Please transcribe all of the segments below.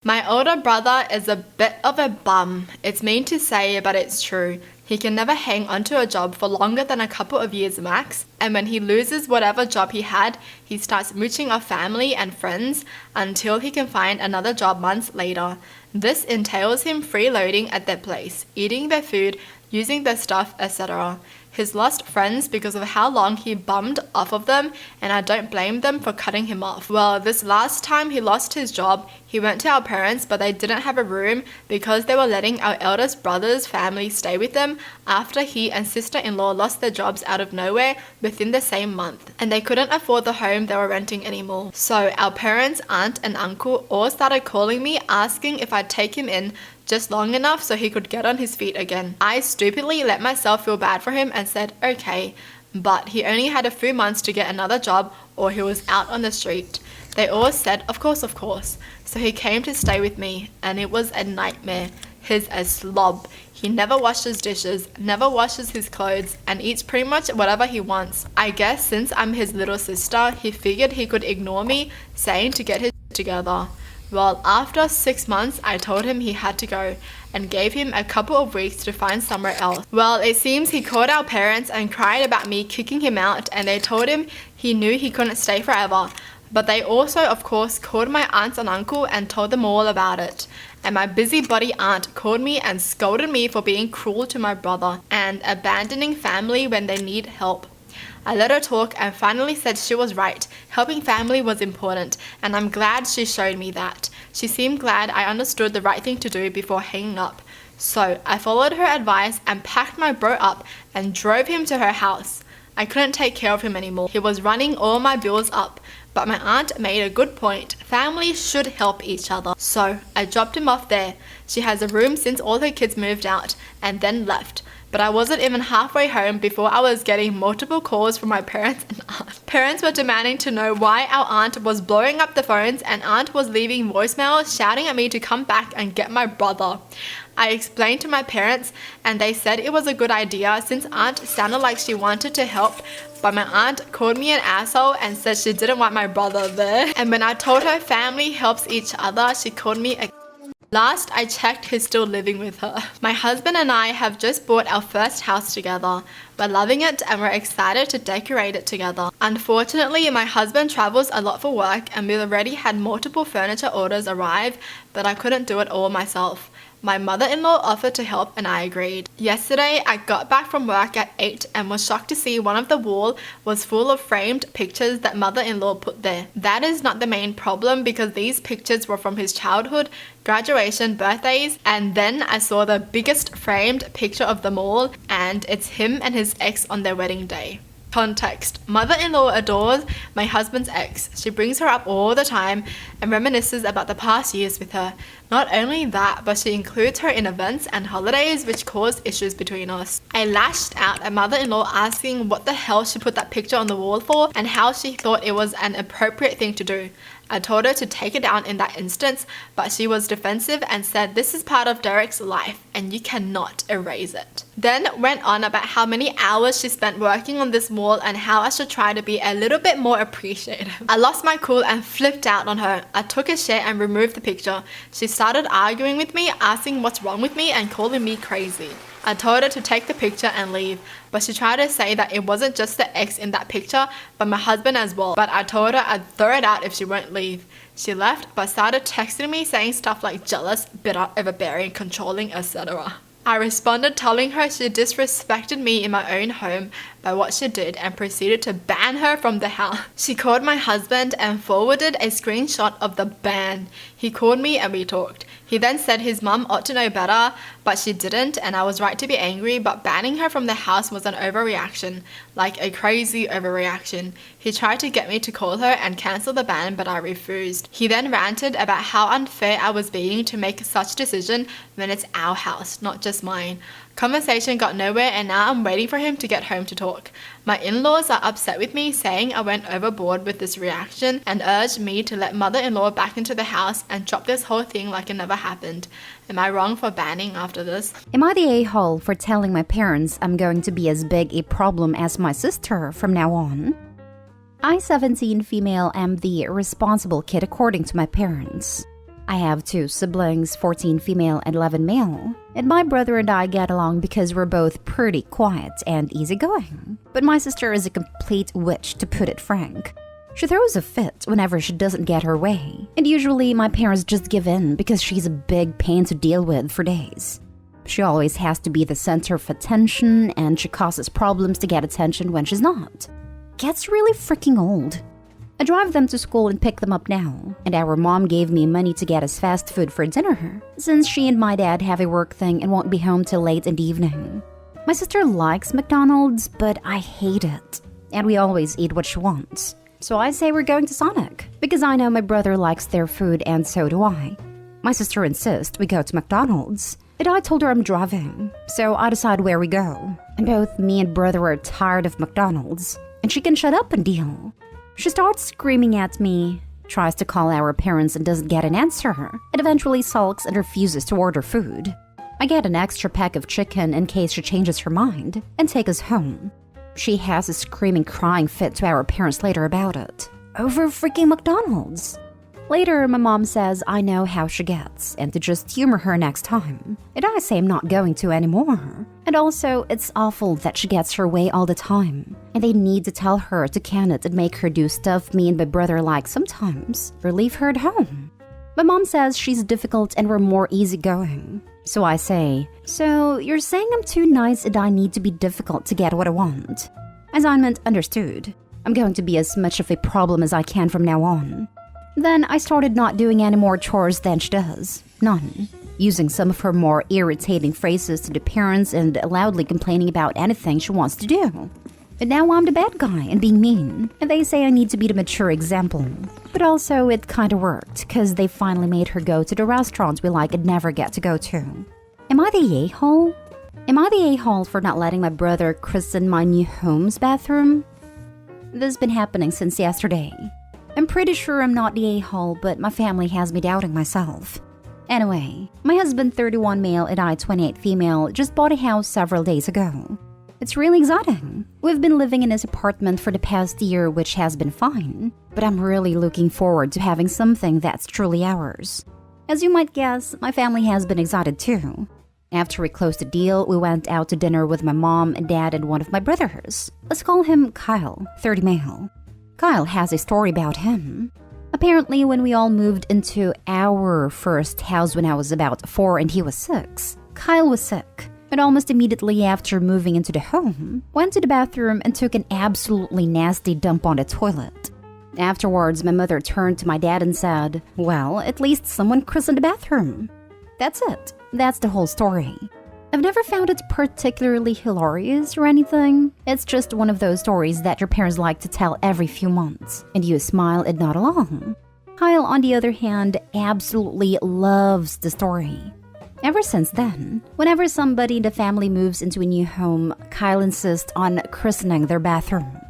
My older brother is a bit of a bum. It's mean to say, but it's true. He can never hang onto a job for longer than a couple of years max, and when he loses whatever job he had, he starts mooching off family and friends until he can find another job months later. This entails him freeloading at their place, eating their food, using their stuff, etc. He's lost friends because of how long he bummed off of them, and I don't blame them for cutting him off. Well, this last time he lost his job, he went to our parents, but they didn't have a room because they were letting our eldest brother's family stay with them after he and sister-in-law lost their jobs out of nowhere within the same month, and they couldn't afford the home they were renting anymore. So our parents, aunt and uncle all started calling me asking if I'd take him in just long enough so he could get on his feet again. I stupidly let myself feel bad for him and said okay, but he only had a few months to get another job or he was out on the street. They all said of course, so he came to stay with me, and it was a nightmare. He's a slob. He never washes dishes, never washes his clothes, and eats pretty much whatever he wants. I guess since I'm his little sister, he figured he could ignore me saying to get his together. Well, after 6 months, I told him he had to go and gave him a couple of weeks to find somewhere else. Well, it seems he called our parents and cried about me kicking him out, and they told him he knew he couldn't stay forever. But they also, of course, called my aunts and uncle and told them all about it. And my busybody aunt called me and scolded me for being cruel to my brother and abandoning family when they need help. I let her talk and finally said she was right. Helping family was important, and I'm glad she showed me that. She seemed glad I understood the right thing to do before hanging up. So I followed her advice and packed my bro up and drove him to her house. I couldn't take care of him anymore. He was running all my bills up. But my aunt made a good point. Families should help each other. So I dropped him off there. She has a room since all her kids moved out and then left. But I wasn't even halfway home before I was getting multiple calls from my parents and aunt. Parents were demanding to know why our aunt was blowing up the phones, and aunt was leaving voicemails shouting at me to come back and get my brother. I explained to my parents and they said it was a good idea since aunt sounded like she wanted to help, but my aunt called me an asshole and said she didn't want my brother there. And when I told her family helps each other, she called me a Last I checked, he's still living with her. My husband and I have just bought our first house together. We're loving it and we're excited to decorate it together. Unfortunately, my husband travels a lot for work and we already had multiple furniture orders arrive, but I couldn't do it all myself. My mother-in-law offered to help and I agreed. Yesterday, I got back from work at 8 and was shocked to see one of the wall was full of framed pictures that mother-in-law put there. That is not the main problem because these pictures were from his childhood, graduation, birthdays, and then I saw the biggest framed picture of them all, and it's him and his ex on their wedding day. Context. Mother-in-law adores my husband's ex. She brings her up all the time and reminisces about the past years with her. Not only that, but she includes her in events and holidays which cause issues between us. I lashed out at mother-in-law asking what the hell she put that picture on the wall for and how she thought it was an appropriate thing to do. I told her to take it down in that instance, but she was defensive and said this is part of Derek's life and you cannot erase it. Then went on about how many hours she spent working on this wall and how I should try to be a little bit more appreciative. I lost my cool and flipped out on her. I took a chair and removed the picture. She started arguing with me, asking what's wrong with me and calling me crazy. I told her to take the picture and leave, but she tried to say that it wasn't just the ex in that picture, but my husband as well. But I told her I'd throw it out if she won't leave. She left, but started texting me saying stuff like jealous, bitter, overbearing, controlling, etc. I responded telling her she disrespected me in my own home by what she did and proceeded to ban her from the house. She called my husband and forwarded a screenshot of the ban. He called me and we talked. He then said his mum ought to know better, but she didn't, and I was right to be angry, but banning her from the house was an overreaction, like a crazy overreaction. He tried to get me to call her and cancel the ban, but I refused. He then ranted about how unfair I was being to make such decision when it's our house, not just mine. Conversation got nowhere and now I'm waiting for him to get home to talk. My in-laws are upset with me, saying I went overboard with this reaction and urged me to let mother-in-law back into the house and drop this whole thing like it never happened. Am I wrong for banning after this? Am I the a-hole for telling my parents I'm going to be as big a problem as my sister from now on? I, 17 female, am the responsible kid according to my parents. I have 2 siblings, 14 female and 11 male. And my brother and I get along because we're both pretty quiet and easygoing. But my sister is a complete witch, to put it frank. She throws a fit whenever she doesn't get her way. And usually my parents just give in because she's a big pain to deal with for days. She always has to be the center of attention, and she causes problems to get attention when she's not. Gets really freaking old. I drive them to school and pick them up now, and our mom gave me money to get us fast food for dinner, since she and my dad have a work thing and won't be home till late in the evening. My sister likes McDonald's, but I hate it, and we always eat what she wants. So I say we're going to Sonic, because I know my brother likes their food and so do I. My sister insists we go to McDonald's, and I told her I'm driving, so I decide where we go. And both me and brother are tired of McDonald's, and she can shut up and deal. She starts screaming at me, tries to call our parents and doesn't get an answer, and eventually sulks and refuses to order food. I get an extra pack of chicken in case she changes her mind, and take us home. She has a screaming, crying fit to our parents later about it. Over freaking McDonald's. Later, my mom says I know how she gets, and to just humor her next time. And I say I'm not going to anymore. And also, it's awful that she gets her way all the time. And they need to tell her to can it and make her do stuff me and my brother like sometimes, or leave her at home. My mom says she's difficult and we're more easygoing. So I say, so you're saying I'm too nice and I need to be difficult to get what I want? Assignment understood. I'm going to be as much of a problem as I can from now on. Then I started not doing any more chores than she does. None. Using some of her more irritating phrases to the parents and loudly complaining about anything she wants to do. And now I'm the bad guy and being mean. And they say I need to be the mature example. But also it kinda worked, cause they finally made her go to the restaurants we like and never get to go to. Am I the a-hole? Am I the a-hole for not letting my brother christen my new home's bathroom? This has been happening since yesterday. I'm pretty sure I'm not the a-hole, but my family has me doubting myself. Anyway, my husband, 31 male and I, 28 female, just bought a house several days ago. It's really exciting. We've been living in his apartment for the past year, which has been fine. But I'm really looking forward to having something that's truly ours. As you might guess, my family has been excited too. After we closed the deal, we went out to dinner with my mom and dad and one of my brothers. Let's call him Kyle, 30 male. Kyle has a story about him. Apparently, when we all moved into our first house when I was about 4 and he was 6, Kyle was sick. And almost immediately after moving into the home, went to the bathroom and took an absolutely nasty dump on the toilet. Afterwards, my mother turned to my dad and said, well, at least someone christened the bathroom. That's it. That's the whole story. I've never found it particularly hilarious or anything. It's just one of those stories that your parents like to tell every few months, and you smile and nod along. Kyle, on the other hand, absolutely loves the story. Ever since then, whenever somebody in the family moves into a new home, Kyle insists on christening their bathroom.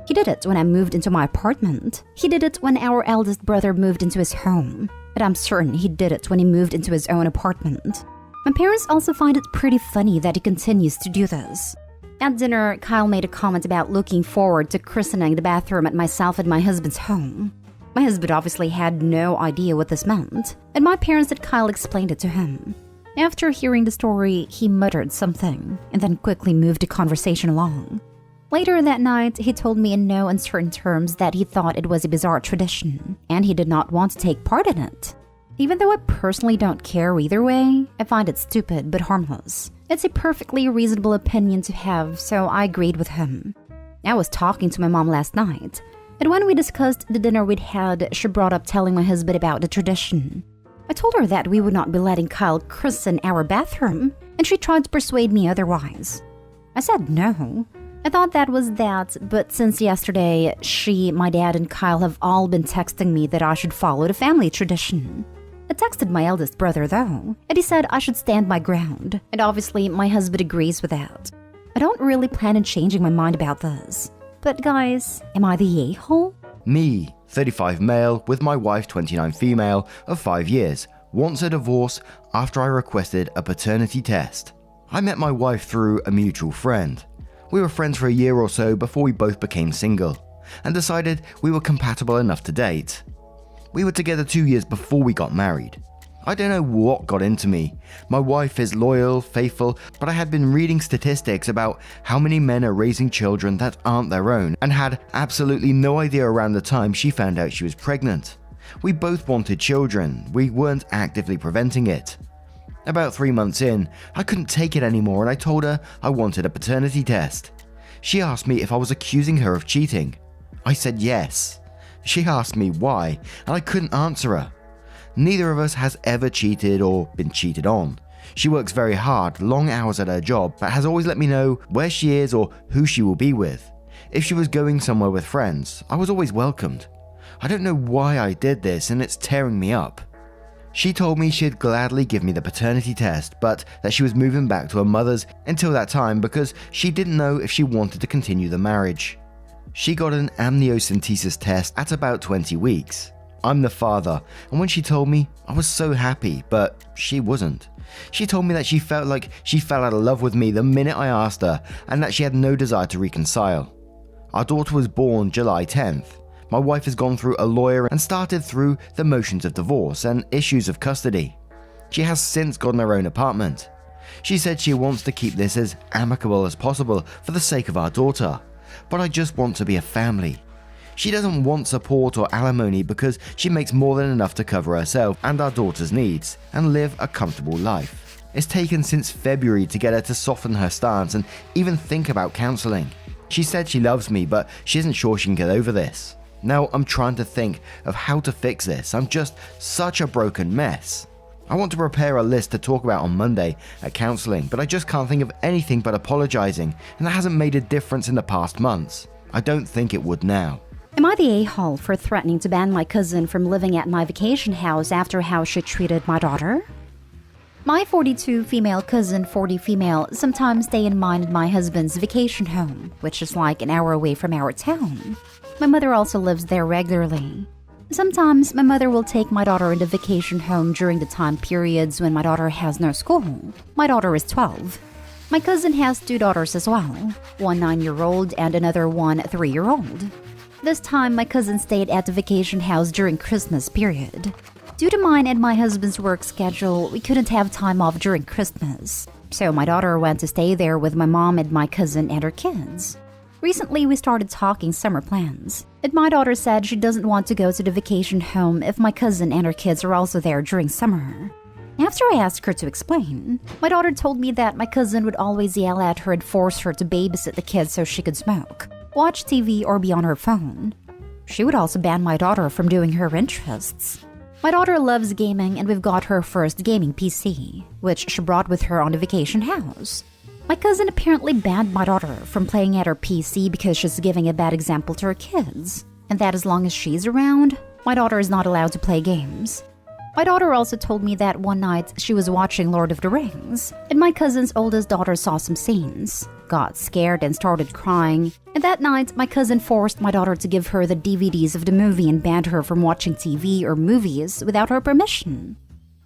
He did it when I moved into my apartment. He did it when our eldest brother moved into his home. And I'm certain he did it when he moved into his own apartment. My parents also find it pretty funny that he continues to do this. At dinner, Kyle made a comment about looking forward to christening the bathroom at myself and my husband's home. My husband obviously had no idea what this meant, and my parents had Kyle explained it to him. After hearing the story, he muttered something, and then quickly moved the conversation along. Later that night, he told me in no uncertain terms that he thought it was a bizarre tradition, and he did not want to take part in it. Even though I personally don't care either way, I find it stupid but harmless. It's a perfectly reasonable opinion to have, so I agreed with him. I was talking to my mom last night, and when we discussed the dinner we'd had, she brought up telling my husband about the tradition. I told her that we would not be letting Kyle christen our bathroom, and she tried to persuade me otherwise. I said no. I thought that was that, but since yesterday, she, my dad, and Kyle have all been texting me that I should follow the family tradition. I texted my eldest brother though, and he said I should stand my ground, and obviously my husband agrees with that. I don't really plan on changing my mind about this. But guys, am I the a-hole? Me, 35 male, with my wife 29 female, of 5 years, wants a divorce after I requested a paternity test. I met my wife through a mutual friend. We were friends for a year or so before we both became single, and decided we were compatible enough to date. We were together 2 years before we got married. I don't know what got into me. My wife is loyal, faithful, but I had been reading statistics about how many men are raising children that aren't their own and had absolutely no idea around the time she found out she was pregnant. We both wanted children, we weren't actively preventing it. About 3 months in, I couldn't take it anymore and I told her I wanted a paternity test. She asked me if I was accusing her of cheating. I said yes. She asked me why, and I couldn't answer her. Neither of us has ever cheated or been cheated on. She works very hard, long hours at her job, but has always let me know where she is or who she will be with. If she was going somewhere with friends, I was always welcomed. I don't know why I did this and it's tearing me up. She told me she'd gladly give me the paternity test, but that she was moving back to her mother's until that time because she didn't know if she wanted to continue the marriage. She got an amniocentesis test at about 20 weeks. I'm the father, and when she told me, I was so happy, but she wasn't. She told me that she felt like she fell out of love with me the minute I asked her, and that she had no desire to reconcile. Our daughter was born July 10th. My wife has gone through a lawyer and started through the motions of divorce and issues of custody. She has since gotten her own apartment. She said she wants to keep this as amicable as possible for the sake of our daughter, but I just want to be a family. She doesn't want support or alimony because she makes more than enough to cover herself and our daughter's needs and live a comfortable life. It's taken since February to get her to soften her stance and even think about counseling. She said she loves me, but she isn't sure she can get over this. Now I'm trying to think of how to fix this. I'm just such a broken mess. I want to prepare a list to talk about on Monday at counseling, but I just can't think of anything but apologizing, and that hasn't made a difference in the past months. I don't think it would now. Am I the a-hole for threatening to ban my cousin from living at my vacation house after how she treated my daughter? My 42 female cousin, 40 female, sometimes stay in mine and my husband's vacation home, which is like an hour away from our town. My mother also lives there regularly. Sometimes my mother will take my daughter into vacation home during the time periods when my daughter has no school. My daughter is 12. My cousin has 2 daughters as well, one 9-year-old and another one 3-year-old. This time, my cousin stayed at the vacation house during Christmas period. Due to mine and my husband's work schedule, we couldn't have time off during Christmas. So my daughter went to stay there with my mom and my cousin and her kids. Recently, we started talking summer plans, and my daughter said she doesn't want to go to the vacation home if my cousin and her kids are also there during summer. After I asked her to explain, my daughter told me that my cousin would always yell at her and force her to babysit the kids so she could smoke, watch TV, or be on her phone. She would also ban my daughter from doing her interests. My daughter loves gaming and we've got her first gaming PC, which she brought with her on the vacation house. My cousin apparently banned my daughter from playing at her PC because she's giving a bad example to her kids, and that as long as she's around, my daughter is not allowed to play games. My daughter also told me that one night she was watching Lord of the Rings, and my cousin's oldest daughter saw some scenes, got scared and started crying, and that night my cousin forced my daughter to give her the DVDs of the movie and banned her from watching TV or movies without her permission.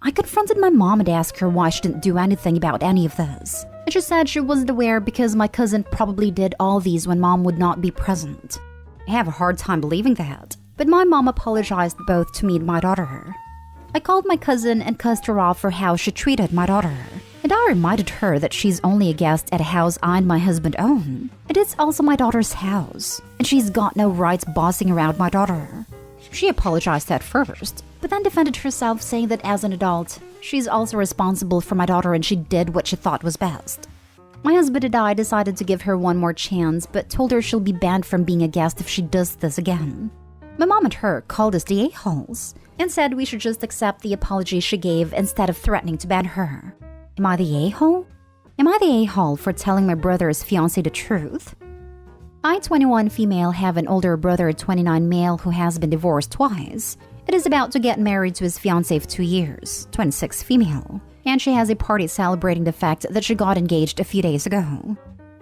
I confronted my mom and asked her why she didn't do anything about any of this, and she said she wasn't aware because my cousin probably did all these when mom would not be present. I have a hard time believing that, but my mom apologized both to me and my daughter. I called my cousin and cussed her off for how she treated my daughter, and I reminded her that she's only a guest at a house I and my husband own, and it's also my daughter's house, and she's got no rights bossing around my daughter. She apologized at first, but then defended herself, saying that as an adult, she's also responsible for my daughter and she did what she thought was best. My husband and I decided to give her one more chance, but told her she'll be banned from being a guest if she does this again. My mom and her called us the a-holes and said we should just accept the apology she gave instead of threatening to ban her. Am I the a-hole? Am I the a-hole for telling my brother's fiancé the truth? I, 21 female, have an older brother, 29 male, who has been divorced twice. It is about to get married to his fiancé of 2 years, 26 female, and she has a party celebrating the fact that she got engaged a few days ago.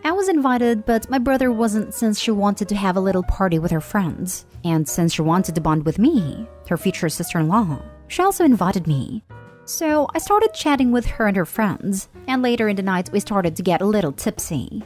I was invited, but my brother wasn't since she wanted to have a little party with her friends, and since she wanted to bond with me, her future sister-in-law, she also invited me. So I started chatting with her and her friends, and later in the night we started to get a little tipsy.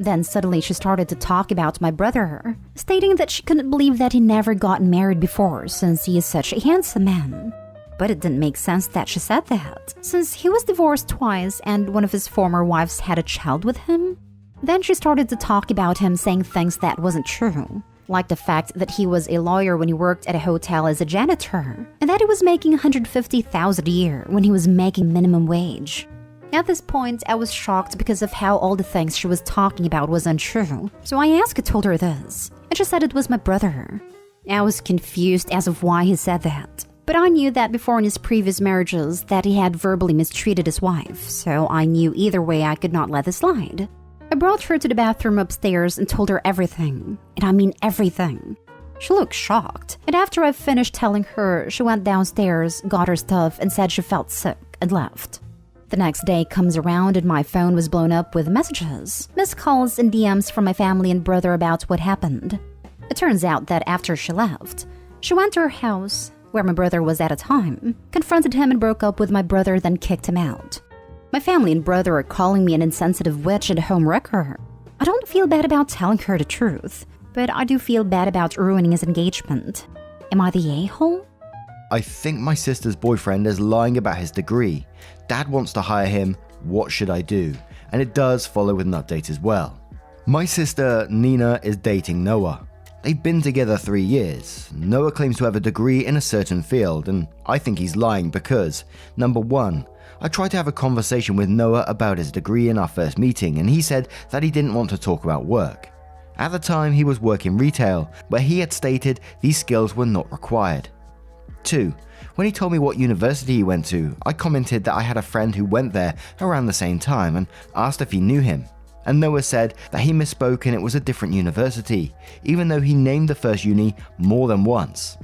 Then suddenly she started to talk about my brother, stating that she couldn't believe that he never got married before since he is such a handsome man. But it didn't make sense that she said that, since he was divorced twice and one of his former wives had a child with him. Then she started to talk about him saying things that wasn't true, like the fact that he was a lawyer when he worked at a hotel as a janitor, and that he was making $150,000 a year when he was making minimum wage. At this point, I was shocked because of how all the things she was talking about was untrue, so I asked who told her this, and she said it was my brother. I was confused as of why he said that. But I knew that before in his previous marriages that he had verbally mistreated his wife, so I knew either way I could not let this slide. I brought her to the bathroom upstairs and told her everything, and I mean everything. She looked shocked, and after I finished telling her, she went downstairs, got her stuff, and said she felt sick and left. The next day comes around and my phone was blown up with messages, missed calls, and DMs from my family and brother about what happened. It turns out that after she left, she went to her house, where my brother was at a time, confronted him and broke up with my brother, then kicked him out. My family and brother are calling me an insensitive witch and a home wrecker. I don't feel bad about telling her the truth, but I do feel bad about ruining his engagement. Am I the a-hole? I think my sister's boyfriend is lying about his degree. Dad wants to hire him. What should I do? And it does follow with an update as well. My sister, Nina, is dating Noah. They've been together 3 years. Noah claims to have a degree in a certain field, and I think he's lying because, number one, I tried to have a conversation with Noah about his degree in our first meeting, and he said that he didn't want to talk about work. At the time, he was working retail, where he had stated these skills were not required. 2. When he told me what university he went to, I commented that I had a friend who went there around the same time and asked if he knew him. And Noah said that he misspoke and it was a different university, even though he named the first uni more than once.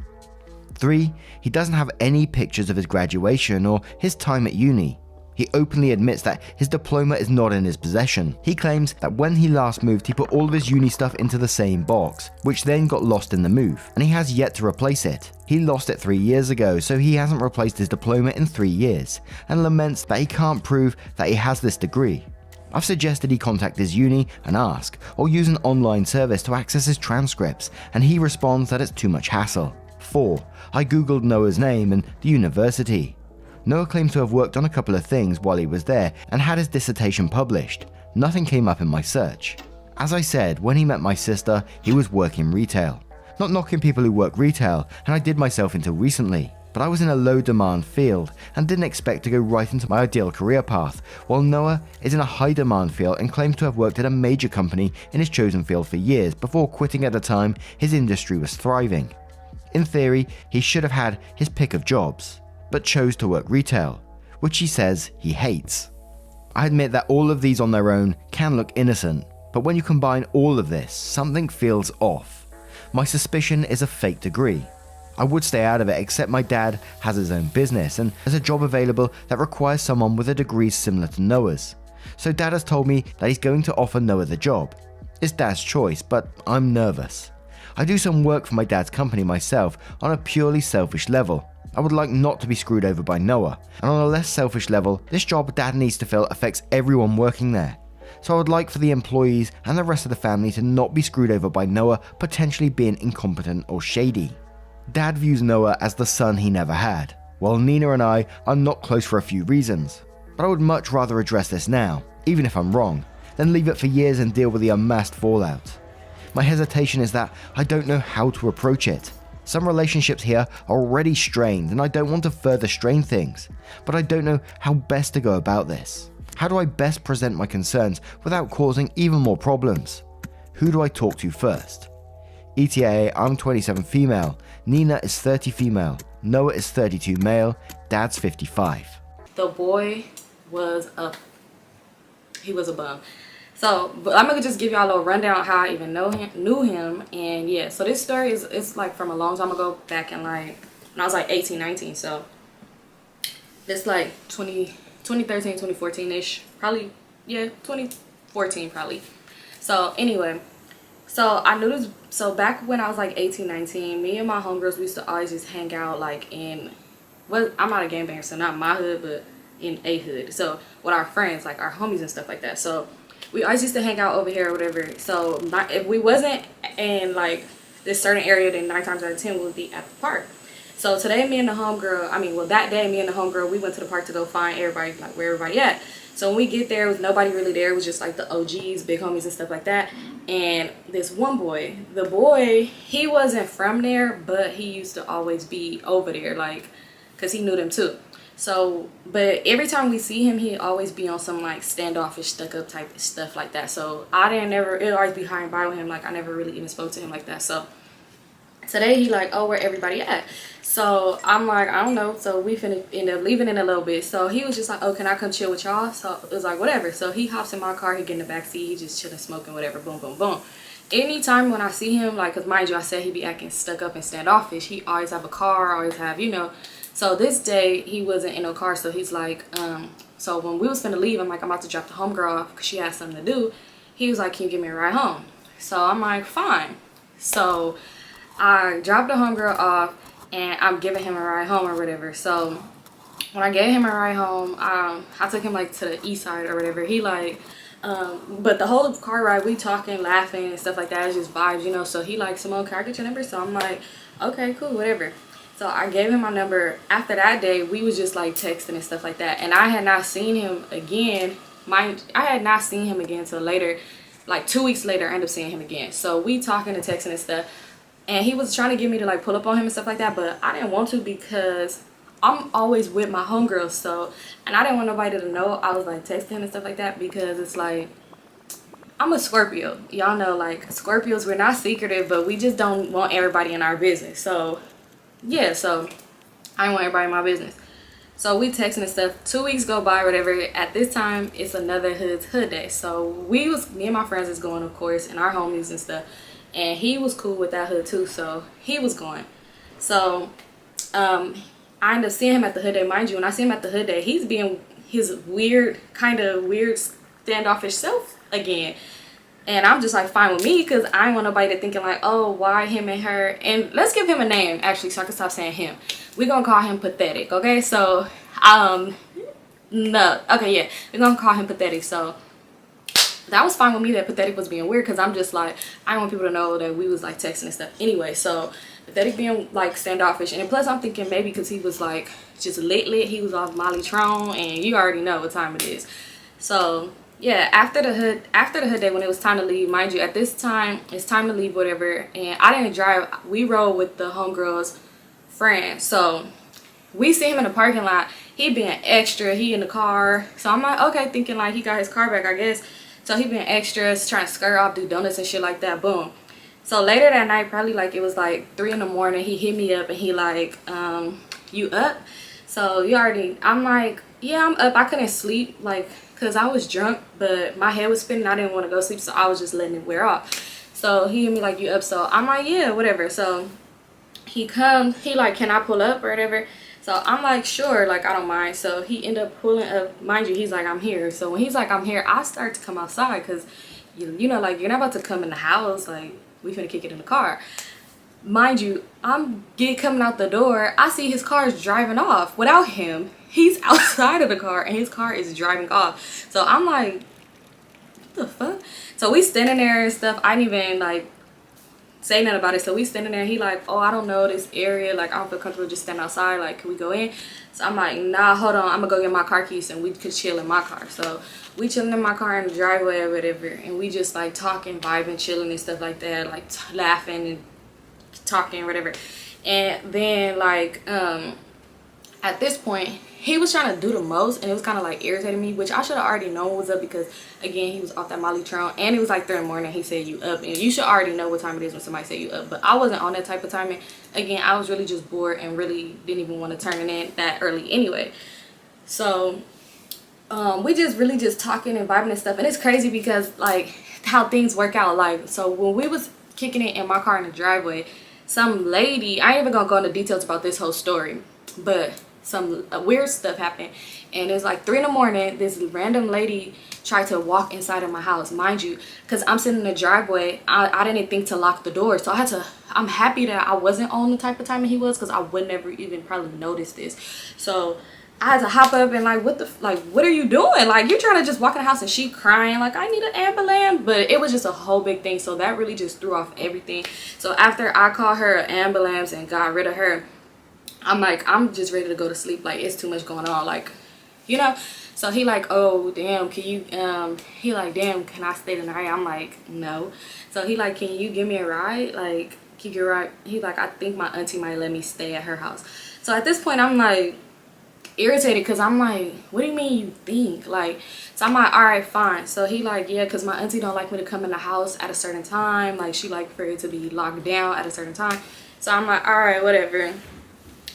3. He doesn't have any pictures of his graduation or his time at uni. He openly admits that his diploma is not in his possession. He claims that when he last moved, he put all of his uni stuff into the same box, which then got lost in the move, and he has yet to replace it. He lost it 3 years ago, so he hasn't replaced his diploma in 3 years, and laments that he can't prove that he has this degree. I've suggested he contact his uni and ask, or use an online service to access his transcripts, and he responds that it's too much hassle. 4. I googled Noah's name and the university. Noah claims to have worked on a couple of things while he was there and had his dissertation published. Nothing came up in my search. As I said, when he met my sister, he was working retail. Not knocking people who work retail, and I did myself into recently, but I was in a low demand field and didn't expect to go right into my ideal career path, while Noah is in a high demand field and claims to have worked at a major company in his chosen field for years before quitting at a time his industry was thriving. In theory, he should have had his pick of jobs, but chose to work retail, which he says he hates. I admit that all of these on their own can look innocent, but when you combine all of this, something feels off. My suspicion is a fake degree. I would stay out of it, except my dad has his own business and has a job available that requires someone with a degree similar to Noah's. So dad has told me that he's going to offer Noah the job. It's dad's choice, but I'm nervous. I do some work for my dad's company myself on a purely selfish level. I would like not to be screwed over by Noah, and on a less selfish level, this job dad needs to fill affects everyone working there. So I would like for the employees and the rest of the family to not be screwed over by Noah potentially being incompetent or shady. Dad views Noah as the son he never had, while Nina and I are not close for a few reasons. But I would much rather address this now, even if I'm wrong, than leave it for years and deal with the unmasked fallout. My hesitation is that I don't know how to approach it. Some relationships here are already strained and I don't want to further strain things, but I don't know how best to go about this. How do I best present my concerns without causing even more problems? Who do I talk to first? ETA, I'm 27 female, Nina is 30 female, Noah is 32 male, Dad's 55. The boy was he was a bum. So, but I'm gonna just give y'all a little rundown of how I even knew him, and yeah. So this story is like from a long time ago, back in like when I was like 18, 19. So this like 2013, 2014-ish, probably, yeah, 2014 probably. So anyway, so I knew this. So back when I was like 18, 19, me and my homegirls, we used to always just hang out like in, well, I'm not a gangbanger, so not my hood, but in a hood. So with our friends, like our homies and stuff like that. So we always used to hang out over here or whatever. So if we wasn't in like this certain area, then 9 times out of 10 we would be at the park. So today, me and the homegirl, that day, me and the homegirl, we went to the park to go find everybody, like where everybody at. So when we get there, it was nobody really there. It was just like the OGs, big homies and stuff like that. And this one boy, the boy, he wasn't from there, but he used to always be over there, like, because he knew them too. So, but every time we see him, he'd always be on some like standoffish, stuck up type of stuff like that. So it'd always be high and by with him. Like I never really even spoke to him like that. So today he like, oh, where everybody at? So I'm like, I don't know. So we finna end up leaving in a little bit. So he was just like, oh, can I come chill with y'all? So it was like, whatever. So he hops in my car, he get in the back seat, he just chilling, smoking, whatever, boom, boom, boom. Anytime when I see him, like, cause mind you, I said he be acting stuck up and standoffish. He always have a car, always have, you know. So this day he wasn't in no car, so he's like, so when we was finna leave, I'm like, I'm about to drop the homegirl off because she has something to do. He was like, can you give me a ride home? So I'm like, fine. So I dropped the homegirl off and I'm giving him a ride home or whatever. So when I gave him a ride home, I took him like to the east side or whatever. He like, but the whole car ride, we talking, laughing and stuff like that. It's just vibes, you know. So he like, Simone, can I get your number? So I'm like, okay, cool, whatever. So I gave him my number. After that day, we was just like texting and stuff like that. And I had not seen him again. I had not seen him again until later, like 2 weeks later, I ended up seeing him again. So we talking and texting and stuff. And he was trying to get me to like pull up on him and stuff like that. But I didn't want to because I'm always with my homegirls. So, and I didn't want nobody to know I was like texting him and stuff like that because it's like, I'm a Scorpio. Y'all know like Scorpios, we're not secretive, but we just don't want everybody in our business. So yeah, so I don't want everybody in my business. So we texting and stuff. 2 weeks go by, whatever. At this time, it's another hood day. So me and my friends is going, of course, and our homies and stuff. And he was cool with that hood too, so he was going. So I ended up seeing him at the hood day. Mind you, when I see him at the hood day, he's being his weird, kind of weird standoffish self again. And I'm just like, fine with me, because I don't want nobody to thinking like, oh, why him and her? And let's give him a name, actually, so I can stop saying him. We're going to call him Pathetic, okay? So, no. Okay, yeah. We're going to call him Pathetic. So, that was fine with me that Pathetic was being weird, because I'm just like, I don't want people to know that we was like texting and stuff. Anyway, so, Pathetic being like standoffish. And plus, I'm thinking maybe because he was like just lit. He was off Molly Tron, and you already know what time it is. So, yeah, after the hood day, when it was time to leave, mind you, at this time it's time to leave, whatever. And I didn't drive. We rode with the homegirl's friend. So we see him in the parking lot. He being extra. He in the car. So I'm like, okay, thinking like he got his car back, I guess. So he being extras, trying to skirt off, do donuts and shit like that. Boom. So later that night, probably like it was like 3 in the morning. He hit me up and he like, you up? So you already. I'm like, yeah, I'm up. I couldn't sleep like, because I was drunk, but my head was spinning. I didn't want to go sleep, so I was just letting it wear off. So he hit me like, you up? So I'm like, yeah, whatever. So he comes, he like, can I pull up or whatever? So I'm like, sure, like, I don't mind. So he ended up pulling up. Mind you, he's like, I'm here. So when he's like, I'm here, I start to come outside because, you know, like, you're not about to come in the house. Like, we finna kick it in the car. Mind you, I'm coming out the door. I see his car is driving off without him. He's outside of the car and his car is driving off. So I'm like, what the fuck? So we standing there and stuff. I didn't even like say nothing about it. So we standing there. He like, oh, I don't know this area. Like, I don't feel comfortable just standing outside. Like, can we go in? So I'm like, nah, hold on. I'm gonna go get my car keys and we could chill in my car. So we chilling in my car in the driveway or whatever. And we just like talking, vibing, chilling and stuff like that. Like laughing and talking or whatever. And then like at this point, he was trying to do the most and it was kind of like irritating me, which I should have already known what was up because again, he was off that Molly Tron and it was like 3 in the morning. He said you up, and you should already know what time it is when somebody say you up, but I wasn't on that type of timing. Again, I was really just bored and really didn't even want to turn it in that early anyway. So we just really just talking and vibing and stuff, and it's crazy because like how things work out. Like, so when we was kicking it in my car in the driveway, some lady, I ain't even gonna go into details about this whole story, but some weird stuff happened, and it was like 3 in the morning. This random lady tried to walk inside of my house, mind you, because I'm sitting in the driveway. I didn't think to lock the door, so I'm happy that I wasn't on the type of timing he was, because I would never even probably notice this. So I had to hop up and like, what are you doing? Like, you're trying to just walk in the house, and she crying like, I need an ambulance. But it was just a whole big thing, so that really just threw off everything. So after I called her an ambulance and got rid of her, I'm like, I'm just ready to go to sleep. Like, it's too much going on. Like, you know. So he like, oh damn, can you he like, damn, can I stay tonight? I'm like, no. So he like, can you give me a ride? Like, can you ride? He like, I think my auntie might let me stay at her house. So at this point I'm like irritated, because I'm like, what do you mean you think? Like, so I'm like, all right, fine. So he like, yeah, because my auntie don't like me to come in the house at a certain time. Like, she like for it to be locked down at a certain time. So I'm like, all right, whatever.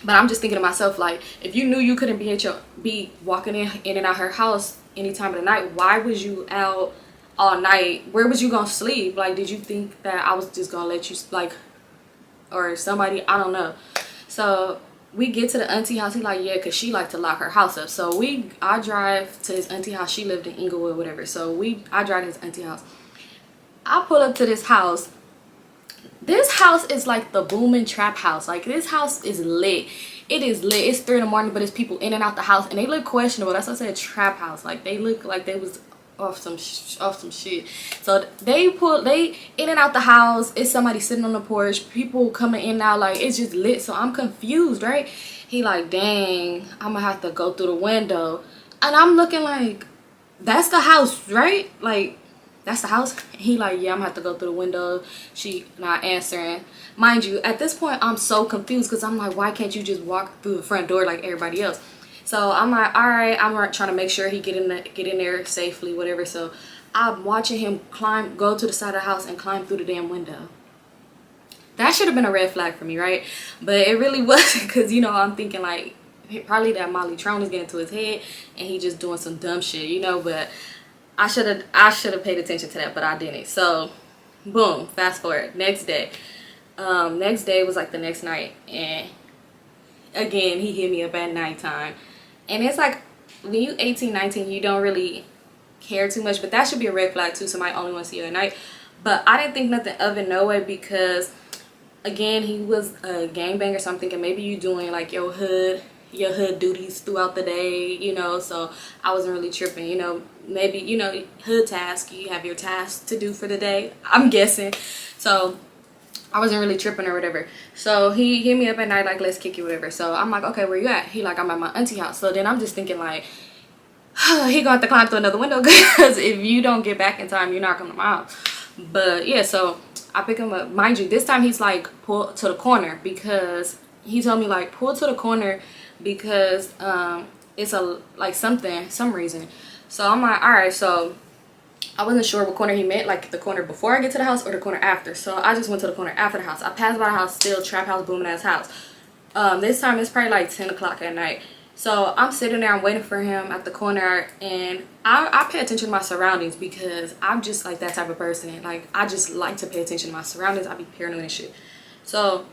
But I'm just thinking to myself, like, if you knew you couldn't be walking in and out her house any time of the night, why was you out all night? Where was you gonna sleep? Like, did you think that I was just gonna let you, like, or somebody? I don't know. So we get to the auntie house. He like, yeah, because she liked to lock her house up. So I drive to his auntie house. She lived in Inglewood, whatever. So I drive to his auntie house. I pull up to this house. This house is like the booming trap house. Like, this house is lit. It is lit. It's 3 in the morning, but it's people in and out the house, and they look questionable. That's why I said trap house. Like, they look like they was off some shit. So they in and out the house. It's somebody sitting on the porch. People coming in and out. Like, it's just lit. So I'm confused, right? He like, dang, I'm gonna have to go through the window, and I'm looking like, that's the house, right? Like, that's the house. He like, yeah, I'm gonna have to go through the window. She not answering. Mind you, at this point I'm so confused, because I'm like, why can't you just walk through the front door like everybody else? So I'm like, all right, I'm trying to make sure he get in there safely, whatever. So I'm watching him go to the side of the house and climb through the damn window. That should have been a red flag for me, right? But it really wasn't, because, you know, I'm thinking like, probably that Molly Tron is getting to his head and he just doing some dumb shit, you know. But I should have paid attention to that, but I didn't. So boom, fast forward, next day. Next day was like the next night, and again he hit me up at nighttime. And it's like, when you 18, 19, you don't really care too much, but that should be a red flag too. Somebody only wants to see you at night. But I didn't think nothing of it, no way, because again, he was a gangbanger. So I'm thinking maybe you doing like your hood duties throughout the day, you know. So I wasn't really tripping, you know. Maybe, you know, hood task, you have your tasks to do for the day, I'm guessing. So I wasn't really tripping or whatever. So he hit me up at night like, let's kick it, whatever. So I'm like, okay, where you at? He like, I'm at my auntie house. So then I'm just thinking like, he gonna have to climb through another window, because if you don't get back in time, you're not coming to my house. But yeah, so I pick him up. Mind you, this time he's like, pull to the corner, because he told me like, pull to the corner because it's a like some reason. So I'm like, all right. So I wasn't sure what corner he meant, like the corner before I get to the house or the corner after. So I just went to the corner after the house. I passed by the house, still trap house, booming ass house. This time it's probably like 10 o'clock at night. So I'm sitting there, I'm waiting for him at the corner, and I pay attention to my surroundings, because I'm just like that type of person. Like, I just like to pay attention to my surroundings. I be paranoid and shit. So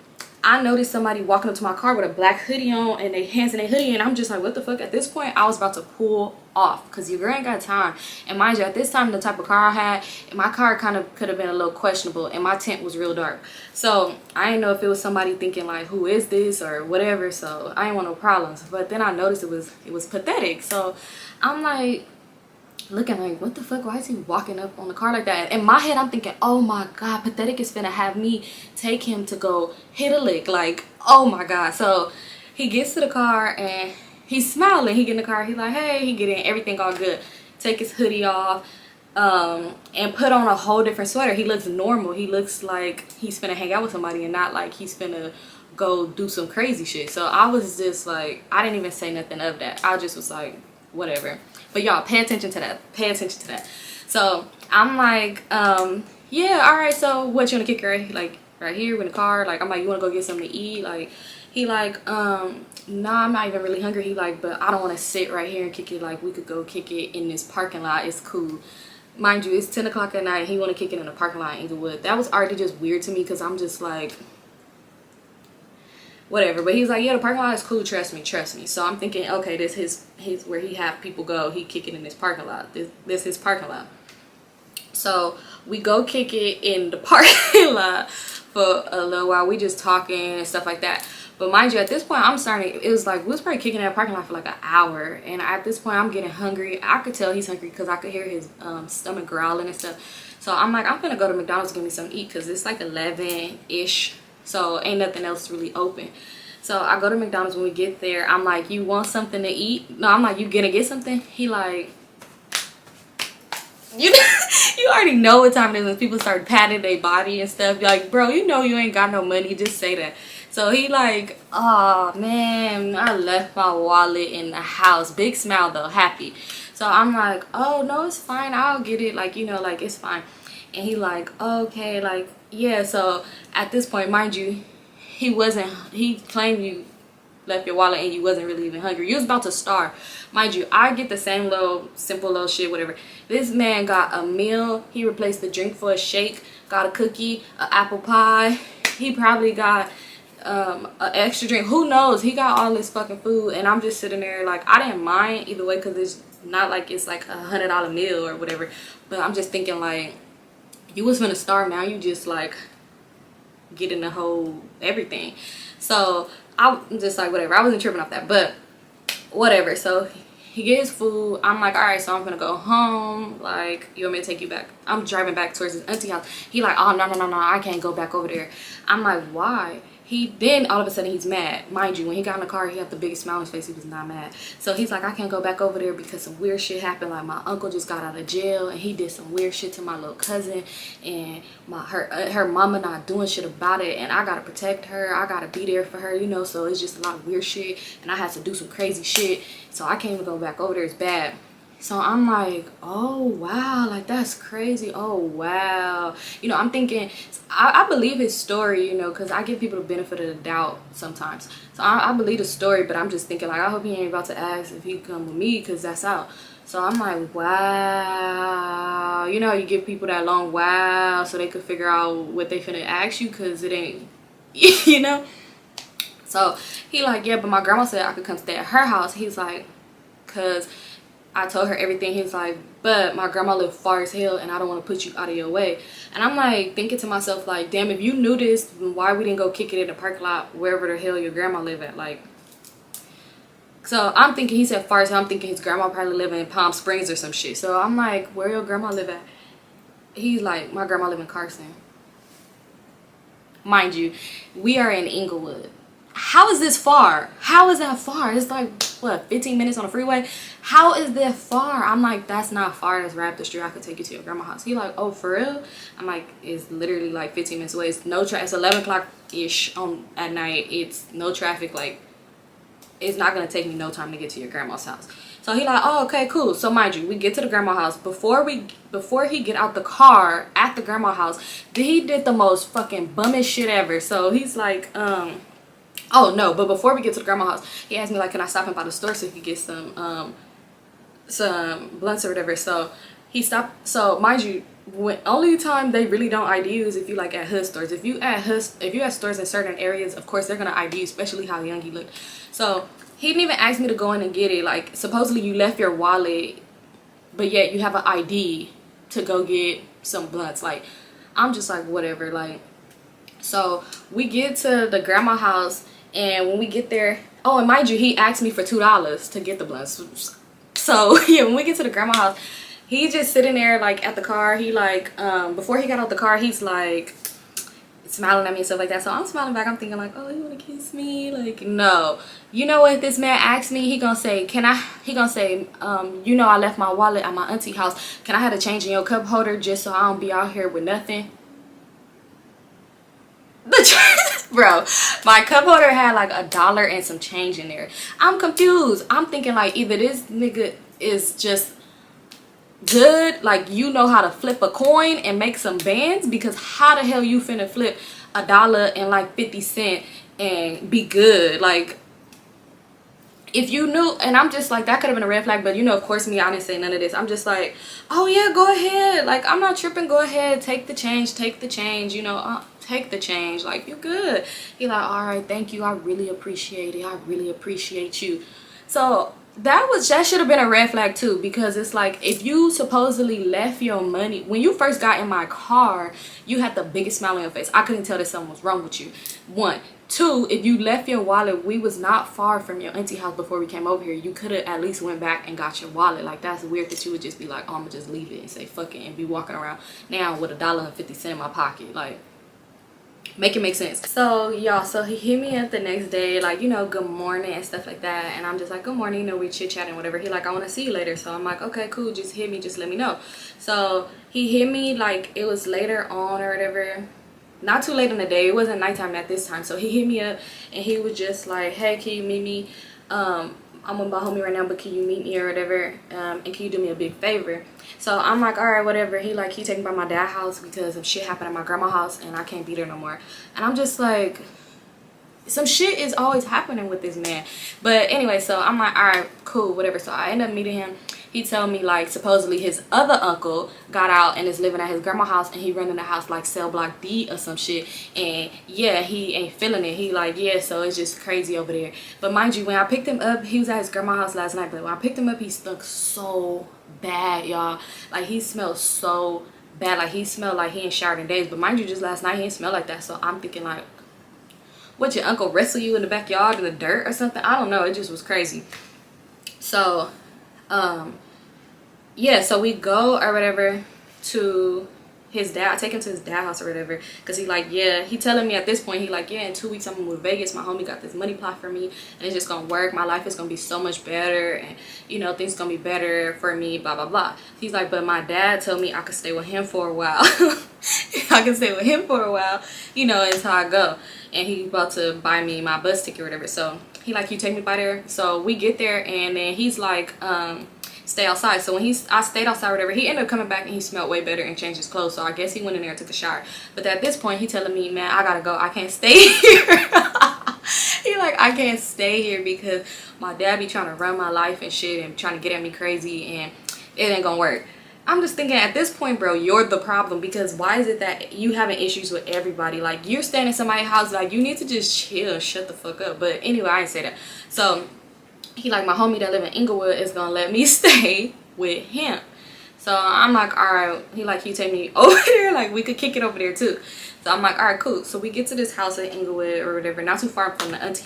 I noticed somebody walking up to my car with a black hoodie on, and they hands in their hoodie, and I'm just like, what the fuck? At this point I was about to pull off, because your girl ain't got time. And mind you, at this time, the type of car I had, my car kind of could have been a little questionable, and my tent was real dark. So I didn't know if it was somebody thinking like, who is this or whatever. So I didn't want no problems. But then I noticed it was pathetic. So I'm like, looking like, what the fuck, why is he walking up on the car like that? In my head I'm thinking, oh my god, pathetic is finna have me take him to go hit a lick. Like, oh my god. So he gets to the car and he's smiling. He get in the car, he like, hey, he get in, everything all good, take his hoodie off, and put on a whole different sweater. He looks normal. He looks like he's finna hang out with somebody, and not like he's finna go do some crazy shit. So I was just like, I didn't even say nothing of that. I just was like, whatever. But y'all, pay attention to that. Pay attention to that. So I'm like, yeah, all right. So what, you wanna kick her like right here in the car? Like, I'm like, you wanna go get something to eat? Like, he like, nah, I'm not even really hungry. He like, but I don't want to sit right here and kick it. Like, we could go kick it in this parking lot. It's cool. Mind you, it's 10 o'clock at night. He want to kick it in the parking lot in Inglewood. That was already just weird to me, because I'm just like, whatever. But he's like, yeah, the parking lot is cool, trust me. So I'm thinking, okay, this his where he have people go, he kick it in this parking lot. This his parking lot. So we go kick it in the parking lot for a little while. We just talking and stuff like that. But mind you, at this point I'm starting, it was like, we was probably kicking that parking lot for like an hour, and at this point I'm getting hungry. I could tell he's hungry because I could hear his stomach growling and stuff. So I'm like, I'm gonna go to McDonald's and get me something to eat, because it's like 11-ish, so ain't nothing else really open. So I go to McDonald's. When we get there, I'm like, you want something to eat? No, I'm like, you gonna get something? He like, you you already know what time it is when people start patting their body and stuff. You're like, bro, you know you ain't got no money, just say that. So he like, oh man, I left my wallet in the house. Big smile though, happy. So I'm like, oh no, it's fine, I'll get it, like, you know, like, it's fine. And he like, okay, like, yeah. So at this point, mind you, he claimed you left your wallet and you wasn't really even hungry. You was about to starve. Mind you, I get the same little simple little shit, whatever. This man got a meal. He replaced the drink for a shake, got a cookie, an apple pie. He probably got an extra drink. Who knows? He got all this fucking food, and I'm just sitting there like, I didn't mind either way, because it's not like it's like $100 meal or whatever. But I'm just thinking like, you was gonna starve, now you just like getting the whole everything. So I'm just like, whatever. I wasn't tripping off that, but whatever. So he gets food. I'm like, all right, so I'm gonna go home. Like, you want me to take you back? I'm driving back towards his auntie house. He like, oh no, I can't go back over there. I'm like, why? He then all of a sudden he's mad. Mind you, when he got in the car, he had the biggest smile on his face. He was not mad. So he's like, I can't go back over there because some weird shit happened. Like, my uncle just got out of jail and he did some weird shit to my little cousin, and her mama not doing shit about it, and I gotta protect her. I gotta be there for her, you know. So it's just a lot of weird shit, and I had to do some crazy shit. So I can't even go back over there. It's bad. So I'm like, oh wow, like that's crazy. Oh wow. You know, I'm thinking, I believe his story, you know, because I give people the benefit of the doubt sometimes. So I believe the story, but I'm just thinking like, I hope he ain't about to ask if he come with me, because that's out. So I'm like, wow. You know, you give people that long wow so they could figure out what they finna ask you, because it ain't, you know. So he like, yeah, but my grandma said I could come stay at her house. He's like, because I told her everything. He's like, but my grandma lived far as hell and I don't want to put you out of your way. And I'm like thinking to myself like, damn, if you knew this, why we didn't go kick it in the parking lot wherever the hell your grandma live at? Like, so I'm thinking, he said far as hell, I'm thinking his grandma probably live in Palm Springs or some shit. So I'm like, where your grandma live at? He's like, my grandma live in Carson. Mind you, we are in Inglewood. How is this far? How is that far? It's like, what, 15 minutes on the freeway? How is that far? I'm like, that's not far. That's right up the street. I could take you to your grandma's house. He like, oh, for real? I'm like, it's literally like 15 minutes away. It's no traffic. It's 11 o'clock-ish at night. It's no traffic. Like, it's not going to take me no time to get to your grandma's house. So he like, oh, okay, cool. So mind you, we get to the grandma's house. Before he get out the car at the grandma's house, he did the most fucking bummish shit ever. So he's like, oh no, but before we get to the grandma's house, he asked me like, can I stop in by the store so he could get some blunts or whatever. So he stopped. So mind you, only time they really don't ID you is if you like at hood stores. If you at stores in certain areas, of course they're gonna ID you, especially how young he looked. So he didn't even ask me to go in and get it. Like, supposedly you left your wallet, but yet you have an ID to go get some blunts. Like, I'm just like, whatever. Like, so we get to the grandma house, and when we get there, oh, and mind you, he asked me for $2 to get the blunts. So yeah, when we get to the grandma house, he just sitting there like at the car. He like, before he got out the car, he's like smiling at me and stuff like that. So I'm smiling back. I'm thinking like, oh, you want to kiss me? Like, no. You know what this man asked me? He gonna say, he gonna say, you know, I left my wallet at my auntie house. Can I have a change in your cup holder just so I don't be out here with nothing? Bro, my cup holder had like $1 and some change in there. I'm confused. I'm thinking like, either this nigga is just good, like you know how to flip a coin and make some bands, because how the hell you finna flip $1 and like 50 cents and be good? Like, if you knew. And I'm just like, that could have been a red flag, but you know, of course me, I didn't say none of this. I'm just like, oh yeah, go ahead, like I'm not tripping, go ahead, take the change, you know, take the change, like you good. He like, all right, thank you, I really appreciate it, I really appreciate you. So that should have been a red flag too, because it's like, if you supposedly left your money when you first got in my car, you had the biggest smile on your face. I couldn't tell that something was wrong with you. 1, 2, if you left your wallet, we was not far from your auntie house before we came over here. You could have at least went back and got your wallet. Like, that's weird that you would just be like, oh, I'm gonna just leave it and say fuck it and be walking around now with $1.50 in my pocket. Like, Make it make sense. So y'all, so he hit me up the next day, like, you know, good morning and stuff like that, and I'm just like, good morning, you know, we chit-chatting, whatever. He like, I want to see you later. So I'm like, okay, cool, just hit me, just let me know. So he hit me, like, it was later on or whatever, not too late in the day, it wasn't nighttime at this time. So he hit me up and he was just like, hey, can you meet me, I'm with my homie right now, but can you meet me or whatever, and can you do me a big favor? So I'm like, all right, whatever. He like, he take me by my dad's house because of shit happened at my grandma's house and I can't be there no more. And I'm just like, some shit is always happening with this man. But anyway, so I'm like, all right, cool, whatever. So I end up meeting him. He told me, like, supposedly his other uncle got out and is living at his grandma's house, and he rented a house like cell block D or some shit. And yeah, he ain't feeling it. He like, yeah, so it's just crazy over there. But mind you, when I picked him up, he was at his grandma's house last night, but when I picked him up, he stunk so bad, y'all. Like, he smelled so bad. Like, he smelled like he ain't showered in days. But mind you, just last night he didn't smell like that. So I'm thinking, like, what, your uncle wrestle you in the backyard in the dirt or something? I don't know, it just was crazy. So yeah, so we go or whatever to his dad. I take him to his dad's house or whatever, because he like, yeah, he telling me at this point, he like, yeah, in 2 weeks I'm gonna move to Vegas. My homie got this money plot for me and it's just gonna work. My life is gonna be so much better, and you know, things gonna be better for me, blah blah blah. He's like, but my dad told me I could stay with him for a while. I can stay with him for a while, you know, until I go. And he about to buy me my bus ticket or whatever. So he like, you take me by there. So we get there and then he's like, stay outside. So when I stayed outside or whatever, he ended up coming back and he smelled way better and changed his clothes. So I guess he went in there and took a shower. But at this point, he telling me, man, I gotta go, I can't stay here. He like, I can't stay here because my dad be trying to run my life and shit and trying to get at me crazy, and it ain't gonna work. I'm just thinking, at this point, bro, you're the problem, because why is it that you having issues with everybody? Like, you're staying in somebody's house, like, you need to just chill, shut the fuck up. But anyway, I ain't say that. So he like, my homie that live in Inglewood is gonna let me stay with him. So I'm like, all right. He like, can you take me over there? Like, we could kick it over there too. So I'm like, all right, cool. So we get to this house in Inglewood or whatever, not too far from the auntie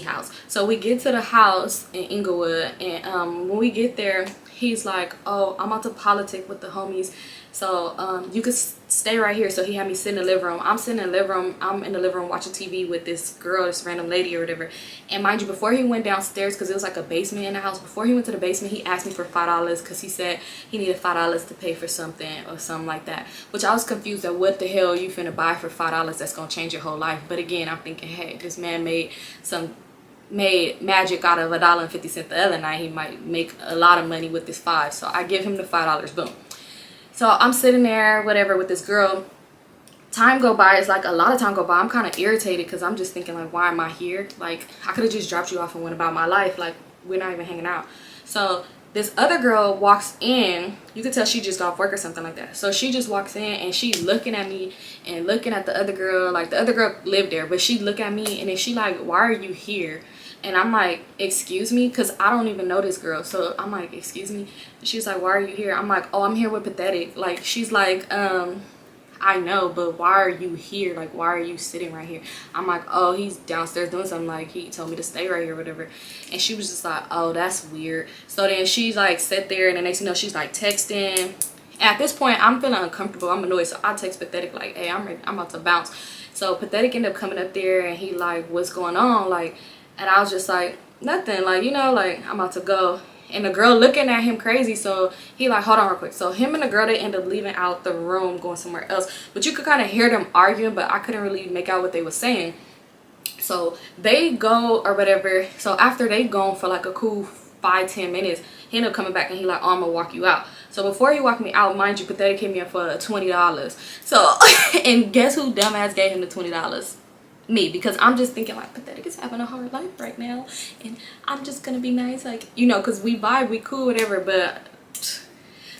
house. So we get to the house in Inglewood, and when we get there, he's like, oh, I'm about to politic with the homies, so you could stay right here. So he had me sit in the living room. I'm sitting in the living room. I'm in the living room watching TV with this girl, this random lady or whatever. And mind you, before he went downstairs, because it was like a basement in the house, before he went to the basement, he asked me for $5 because he said he needed $5 to pay for something or something like that. Which I was confused at, what the hell you finna buy for $5 that's gonna change your whole life. But again, I'm thinking, hey, this man made magic out of $1.50 the other night. He might make a lot of money with this $5. So I give him the $5, boom. So I'm sitting there, whatever, with this girl. Time go by. It's like a lot of time go by. I'm kind of irritated because I'm just thinking, like, why am I here? Like, I could have just dropped you off and went about my life. Like, we're not even hanging out. So this other girl walks in. You could tell she just got off work or something like that. So she just walks in and she's looking at me and looking at the other girl. Like, the other girl lived there, but she look at me and then she like, why are you here? And I'm like, excuse me, because I don't even know this girl. So I'm like, excuse me. She's like, why are you here? I'm like, oh, I'm here with Pathetic. Like, she's like, I know, but why are you here? Like, why are you sitting right here? I'm like, oh, he's downstairs doing something. Like, he told me to stay right here or whatever. And she was just like, oh, that's weird. So then she's like, sat there, and the next thing you know, she's like texting. At this point, I'm feeling uncomfortable. I'm annoyed. So I text Pathetic like, hey, I'm ready. I'm about to bounce. So Pathetic ended up coming up there, and he like, what's going on? Like, and I was just like, nothing, like, you know, like, I'm about to go. And the girl looking at him crazy, so he like, hold on real quick. So him and the girl, they end up leaving out the room, going somewhere else. But you could kind of hear them arguing, but I couldn't really make out what they were saying. So they go or whatever. So after they gone for like a cool 5-10 minutes, he ended up coming back and he like, oh, I'm gonna walk you out. So before he walked me out, mind you, Pathetic came in for $20. So and guess who dumbass gave him the $20? Me, because I'm just thinking like, Pathetic is having a hard life right now and I'm just gonna be nice, like, you know, because we vibe, we cool, whatever. But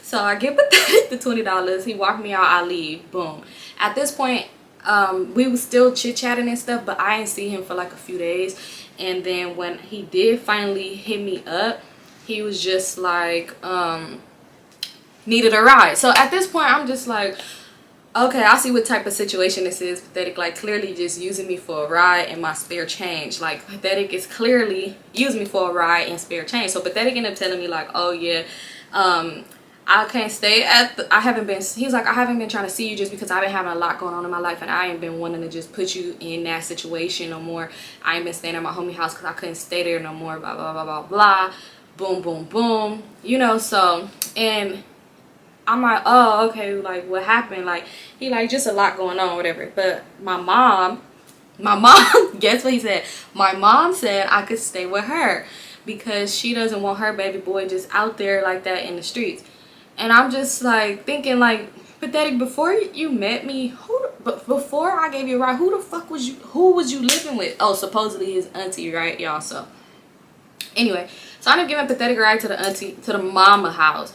so I give Pathetic the $20. He walked me out, I leave, boom. At this point, we was still chit-chatting and stuff, but I didn't see him for like a few days. And then when he did finally hit me up, he was just like, needed a ride. So at this point, I'm just like, okay, I see what type of situation this is. Pathetic like clearly just using me for a ride and my spare change. Like, Pathetic is clearly using me for a ride and spare change. So Pathetic ended up telling me like, oh yeah, I can't stay at the, I haven't been, he's like, I haven't been trying to see you just because I've been having a lot going on in my life and I ain't been wanting to just put you in that situation no more. I ain't been staying at my homie house because I couldn't stay there no more, blah, blah, blah, blah, blah. Boom, boom, boom. You know, so, and I'm like, oh, okay, like, what happened? Like, he like, just a lot going on, whatever. But my mom, guess what he said? My mom said I could stay with her because she doesn't want her baby boy just out there like that in the streets. And I'm just like thinking like, Pathetic, before you met me, but before I gave you a ride, who the fuck was you, who was you living with? Oh, supposedly his auntie, right, y'all? So anyway, so I ended up giving Pathetic a ride to the auntie, to the mama house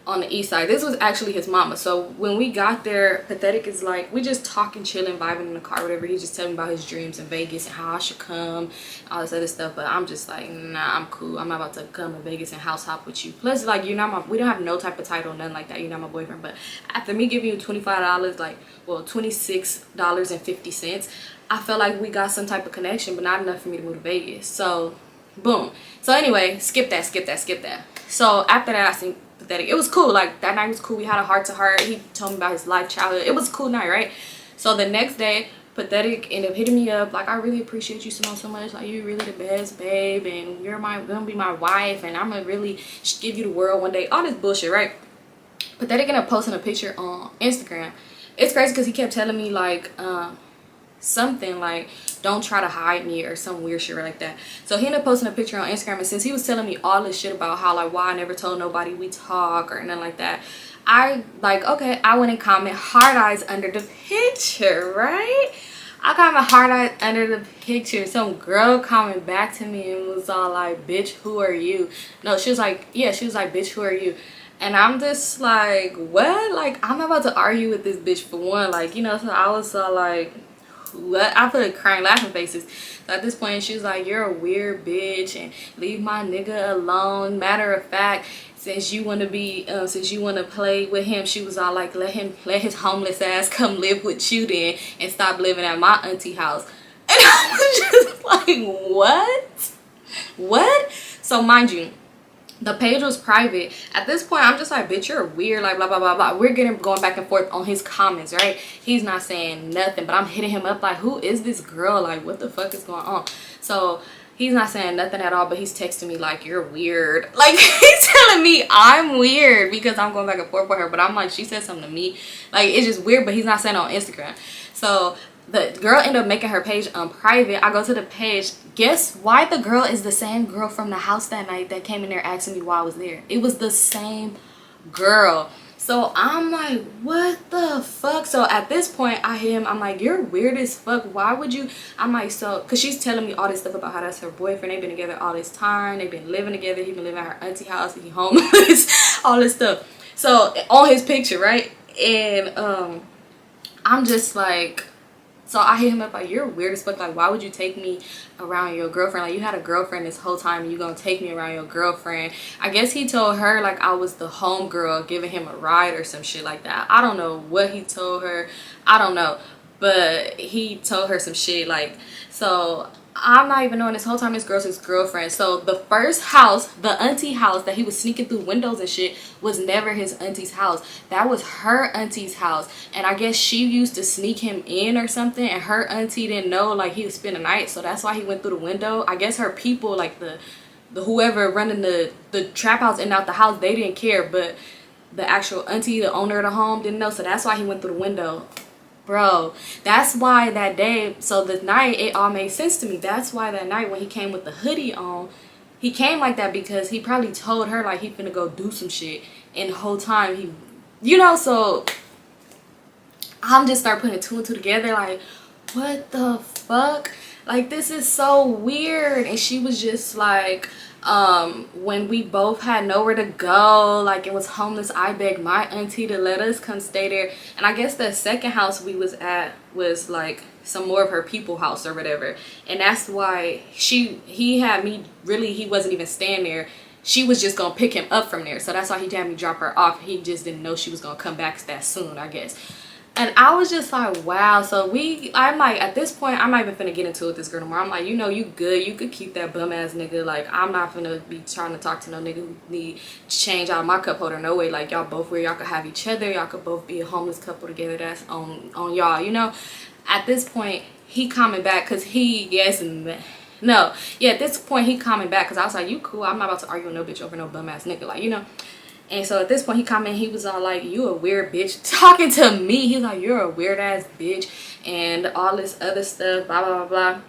on the east side. This was actually his mama. So when we got there, Pathetic is like, we just talking, chilling, vibing in the car, whatever. He just telling me about his dreams in Vegas and how I should come, all this other stuff. But I'm just like, nah, I'm cool. I'm not about to come to Vegas and house hop with you. Plus, like, you're not my, we don't have no type of title, nothing like that. You're not my boyfriend. But after me giving you $25, like, well, $26.50, I felt like we got some type of connection, but not enough for me to move to Vegas. So boom. So anyway, skip that. So after that, I seen Pathetic. It was cool. Like, that night was cool. We had a heart to heart. He told me about his life, childhood. It was a cool night, right? So the next day, Pathetic ended up hitting me up like, I really appreciate you so much. Like, you're really the best, babe, and you're gonna be my wife, and I'm gonna really give you the world one day. All this bullshit, right? Pathetic ended up posting a picture on Instagram. It's crazy because he kept telling me like something like, don't try to hide me or some weird shit like that. So he ended up posting a picture on Instagram, and since he was telling me all this shit about how like why I never told nobody we talk or nothing like that, I like, okay, I went and comment hard eyes under the picture, right? I got my hard eyes under the picture. Some girl commented back to me and was all like, bitch, who are you? No, she was like, yeah, she was like, bitch, who are you? And I'm just like, what? Like, I'm not about to argue with this bitch for one. Like, you know, so I was like, what? I put crying laughing faces. So at this point she was like, you're a weird bitch and leave my nigga alone. Matter of fact, since you want to be since you want to play with him, she was all like, let his homeless ass come live with you then and stop living at my auntie house. And I was just like, what? So mind you, the page was private. At this point, I'm just like, bitch, you're weird, like, blah, blah, blah, blah. We're going back and forth on his comments, right? He's not saying nothing, but I'm hitting him up like, who is this girl? Like, what the fuck is going on? So he's not saying nothing at all, but he's texting me like, you're weird. Like, he's telling me I'm weird because I'm going back and forth with her. But I'm like, she said something to me. Like, it's just weird, but he's not saying it on Instagram. So the girl ended up making her page private. I go to the page. Guess why the girl is the same girl from the house that night that came in there asking me why I was there. It was the same girl. So I'm like, what the fuck? So at this point, I hit him. I'm like, you're weird as fuck. Why would you? I'm like, so, because she's telling me all this stuff about how that's her boyfriend. They've been together all this time. They've been living together. He's been living at her auntie house. He homeless. All this stuff. So on his picture, right? And I'm just like, so I hit him up like, you're weird as fuck. Like, why would you take me around your girlfriend? Like, you had a girlfriend this whole time and you gonna take me around your girlfriend. I guess he told her like I was the homegirl giving him a ride or some shit like that. I don't know what he told her. I don't know. But he told her some shit like, so I'm not even knowing this whole time this girl's his girlfriend. So the first house, the auntie house that he was sneaking through windows and shit, was never his auntie's house. That was her auntie's house. And I guess she used to sneak him in or something, and her auntie didn't know like he would spend the night, so that's why he went through the window. I guess her people, like the whoever running the trap house in and out the house, they didn't care, but the actual auntie, the owner of the home, didn't know, so that's why he went through the window. Bro, that's why that day, so the night, it all made sense to me. That's why that night when he came with the hoodie on, he came like that because he probably told her like he finna go do some shit. And the whole time he, you know, so I'm just start putting two and two together like, what the fuck? Like, this is so weird. And she was just like, when we both had nowhere to go, like it was homeless, I begged my auntie to let us come stay there. And I guess the second house we was at was like some more of her people house or whatever, and that's why he had me, really, he wasn't even staying there. She was just gonna pick him up from there, so that's why he had me drop her off. He just didn't know she was gonna come back that soon, I guess. And I was just like, wow. So I'm like, at this point, I'm not even finna get into it with this girl no more. I'm like, you know, you good. You could keep that bum ass nigga. Like, I'm not finna be trying to talk to no nigga who need to change out of my cup holder. No way. Like, y'all both where y'all could have each other. Y'all could both be a homeless couple together. That's on y'all, you know. At this point, he coming back because at this point, he coming back because I was like, you cool. I'm not about to argue with no bitch over no bum ass nigga. Like, you know. And so at this point, he was all like, you a weird bitch. Talking to me. He was like, you're a weird ass bitch. And all this other stuff, blah, blah, blah, blah.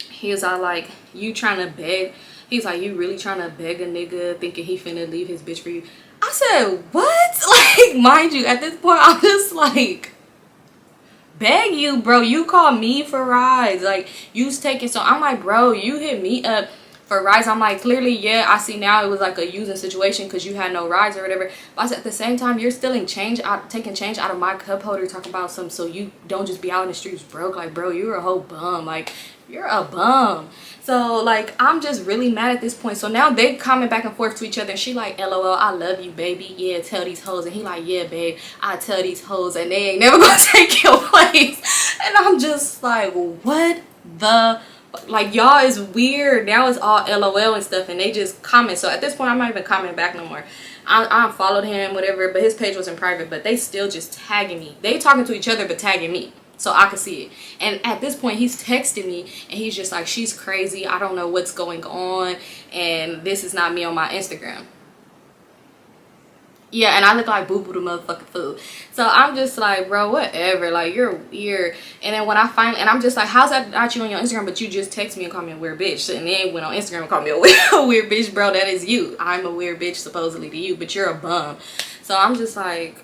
He was all like, you trying to beg. He's like, you really trying to beg a nigga thinking he finna leave his bitch for you. I said, what? Like, mind you, at this point, I'm just like, beg you, bro. You call me for rides. Like, you's taking. So I'm like, bro, you hit me up for rides. I'm like, clearly, yeah, I see now it was like a using situation because you had no rides or whatever. But I said, at the same time, you're stealing taking change out of my cup holder, talking about some, so you don't just be out in the streets broke. Like, bro, you're a whole bum. Like, you're a bum. So, like, I'm just really mad at this point. So now they comment back and forth to each other, and she like, LOL, I love you, baby. Yeah, tell these hoes. And he like, yeah, babe, I tell these hoes, and they ain't never gonna take your place. And I'm just like, what the, like, y'all is weird. Now it's all LOL and stuff, and they just comment. So at this point, I'm not even commenting back no more. I unfollowed him, whatever, but his page was in private, but they still just tagging me. They talking to each other, but tagging me so I could see it. And at this point, he's texting me, and he's just like, she's crazy. I don't know what's going on, and this is not me on my Instagram. Yeah, and I look like boo-boo the motherfucking food. So I'm just like, bro, whatever. Like, you're weird. And then when I finally, and I'm just like, how's that not you on your Instagram, but you just text me and call me a weird bitch? And then went on Instagram and called me a weird bitch, bro. That is you. I'm a weird bitch supposedly to you, but you're a bum. So I'm just like,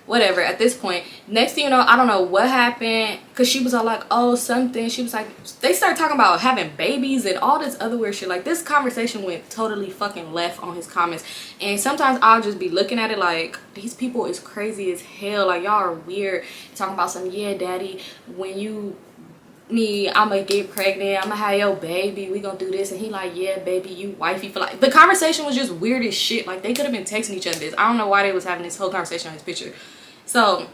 whatever. At this point, next thing you know, I don't know what happened, because she was all like, oh, something. She was like, they started talking about having babies and all this other weird shit. Like, this conversation went totally fucking left on his comments. And sometimes I'll just be looking at it like, these people is crazy as hell. Like, y'all are weird. Talking about some, yeah, daddy, when you I'm gonna get pregnant, I'm gonna have your baby, we gonna do this. And he like, yeah, baby, you wifey for like. The conversation was just weird as shit. Like, they could have been texting each other this. I don't know why they was having this whole conversation on his picture. So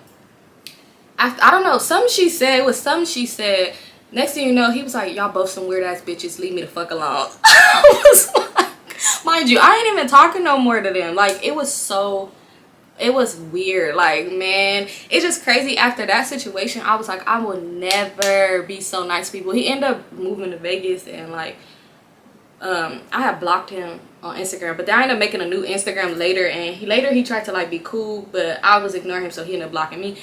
I don't know, something she said. Next thing you know, he was like, y'all both some weird ass bitches, leave me the fuck alone. I was like, mind you, I ain't even talking no more to them. Like, it was weird. Like, man, it's just crazy. After that situation, I was like, I will never be so nice to people. He ended up moving to Vegas, and like, I had blocked him on Instagram, but then I ended up making a new Instagram later, and he tried to like be cool, but I was ignoring him, so he ended up blocking me.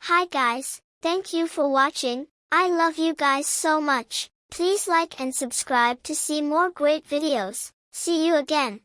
Hi guys, thank you for watching. I love you guys so much. Please like and subscribe to see more great videos. See you again.